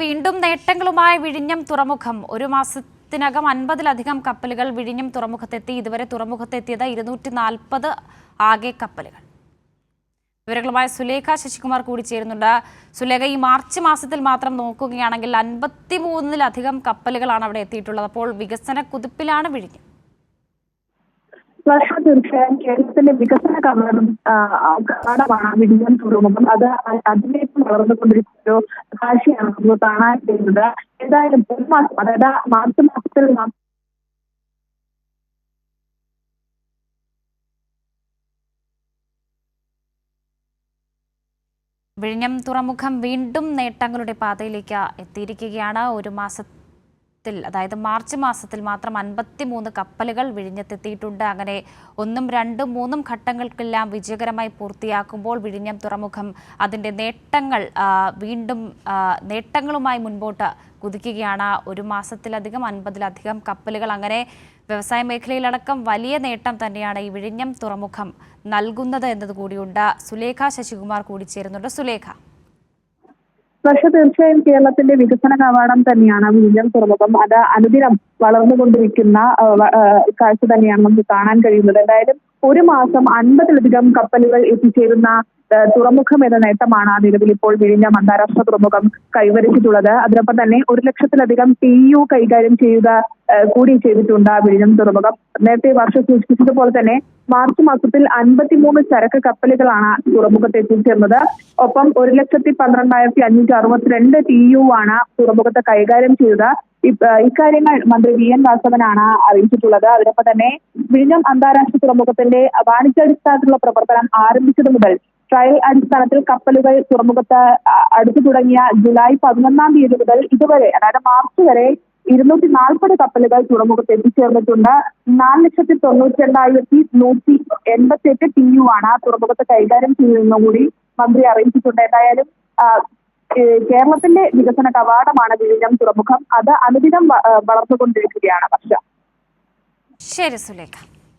വീണ്ടും നേട്ടങ്ങളുമായി വിഴിഞ്ഞം തുറമുഖം. ഒരു മാസത്തിനകം 50-ലധികം കപ്പലുകൾ വിഴിഞ്ഞം തുറമുഖത്തെത്തി. ഇതുവരെ തുറമുഖത്തെത്തിയത് 240 ആകെ കപ്പലുകൾ. വിവരങ്ങളുമായി സുലേഖ ശശികുമാർ കൂടി ചേരുന്നുണ്ട്. സുലേഖ, ഈ മാർച്ച് മാസത്തിൽ മാത്രം നോക്കുകയാണെങ്കിൽ 53-ലധികം കപ്പലുകളാണ് അവിടെ എത്തിയിട്ടുള്ളത്. അപ്പോൾ വികസന കുതിപ്പിലാണ് വിഴിഞ്ഞം. തീർച്ചയായും കേരളത്തിന്റെ വികസന കവാടമാണ് വിഴിഞ്ഞം തുറമുഖം. അത് അതിലേക്ക് വളർന്നുകൊണ്ടിരിക്കുന്ന ഒരു കാഴ്ചയാണ് നമുക്ക് കാണാൻ കഴിയുന്നത്. എന്തായാലും ഒരു മാസം, അതായത് മാർച്ച് മാസത്തിൽ വിഴിഞ്ഞം തുറമുഖം വീണ്ടും നേട്ടങ്ങളുടെ പാതയിലേക്ക് എത്തിയിരിക്കുകയാണ്. ഒരു മാസത്തിൽ, അതായത് മാർച്ച് മാസത്തിൽ മാത്രം 53 കപ്പലുകൾ വിഴിഞ്ഞത്തെത്തിയിട്ടുണ്ട്. അങ്ങനെ 1, 2, 3 ഘട്ടങ്ങൾക്കെല്ലാം വിജയകരമായി പൂർത്തിയാക്കുമ്പോൾ വിഴിഞ്ഞം തുറമുഖം അതിൻ്റെ നേട്ടങ്ങൾ വീണ്ടും നേട്ടങ്ങളുമായി മുൻപോട്ട് കുതിക്കുകയാണ്. ഒരു മാസത്തിലധികം 50-ലധികം കപ്പലുകൾ. അങ്ങനെ വ്യവസായ മേഖലയിലടക്കം വലിയ നേട്ടം തന്നെയാണ് ഈ വിഴിഞ്ഞം തുറമുഖം നൽകുന്നത് എന്നതുകൂടിയുണ്ട്. സുലേഖ ശശികുമാർ കൂടി ചേരുന്നുണ്ട്. സുലേഖ, തീർച്ചയായും കേരളത്തിന്റെ വികസന കവാടം തന്നെയാണ് വിഴിഞ്ഞം തുറമുഖം. അത് അനുദിനം വളർന്നുകൊണ്ടിരിക്കുന്ന കാഴ്ച തന്നെയാണ് നമുക്ക് കാണാൻ കഴിയുന്നത്. എന്തായാലും ഒരു മാസം 50-ലധികം കപ്പലുകൾ എത്തിച്ചേരുന്ന തുറമുഖം എന്ന നേട്ടമാണ് നിലവിൽ ഇപ്പോൾ വിഴിഞ്ഞം അന്താരാഷ്ട്ര തുറമുഖം കൈവരിച്ചിട്ടുള്ളത്. അതിനൊപ്പം തന്നെ 1,00,000-ലധികം TEU കൈകാര്യം ചെയ്യുക കൂടി ചെയ്തിട്ടുണ്ട് വിഴിഞ്ഞം തുറമുഖം. നേരത്തെ വർഷം സൂചിപ്പിച്ചതുപോലെ തന്നെ മാർച്ച് മാസത്തിൽ 53 ചരക്ക് കപ്പലുകളാണ് തുറമുഖത്ത് എത്തിച്ചേർന്നത്. ഒപ്പം 1,12,562 TEU ആണ് തുറമുഖത്ത് കൈകാര്യം ചെയ്തത്. ഇക്കാര്യങ്ങൾ മന്ത്രി VN വാസവനാണ് അറിയിച്ചിട്ടുള്ളത്. അതിനൊപ്പം തന്നെ വിഴിഞ്ഞം അന്താരാഷ്ട്ര തുറമുഖത്തിന്റെ വാണിജ്യാടിസ്ഥാനത്തിലുള്ള പ്രവർത്തനം ആരംഭിച്ചത് മുതൽ ട്രയൽ അടിസ്ഥാനത്തിൽ കപ്പലുകൾ തുറമുഖത്ത് അടുത്തു തുടങ്ങിയ ജൂലൈ 11-ാം തീയതി മുതൽ ഇതുവരെ, അതായത് മാർച്ച് വരെ 240 കപ്പലുകൾ തുറമുഖത്ത് എത്തിച്ചേർന്നിട്ടുണ്ട്. 4,92,188 TEU ആണ് തുറമുഖത്ത് കൈകാര്യം ചെയ്യുന്നതെന്നും കൂടി മന്ത്രി അറിയിച്ചിട്ടുണ്ട്. എന്തായാലും കേരളത്തിന്റെ വികസന കവാടമാണ് വിഴിഞ്ഞം തുറമുഖം. അത് അനുദിനം വളർന്നുകൊണ്ടിരിക്കുകയാണ്. ശരി സുലേഖ.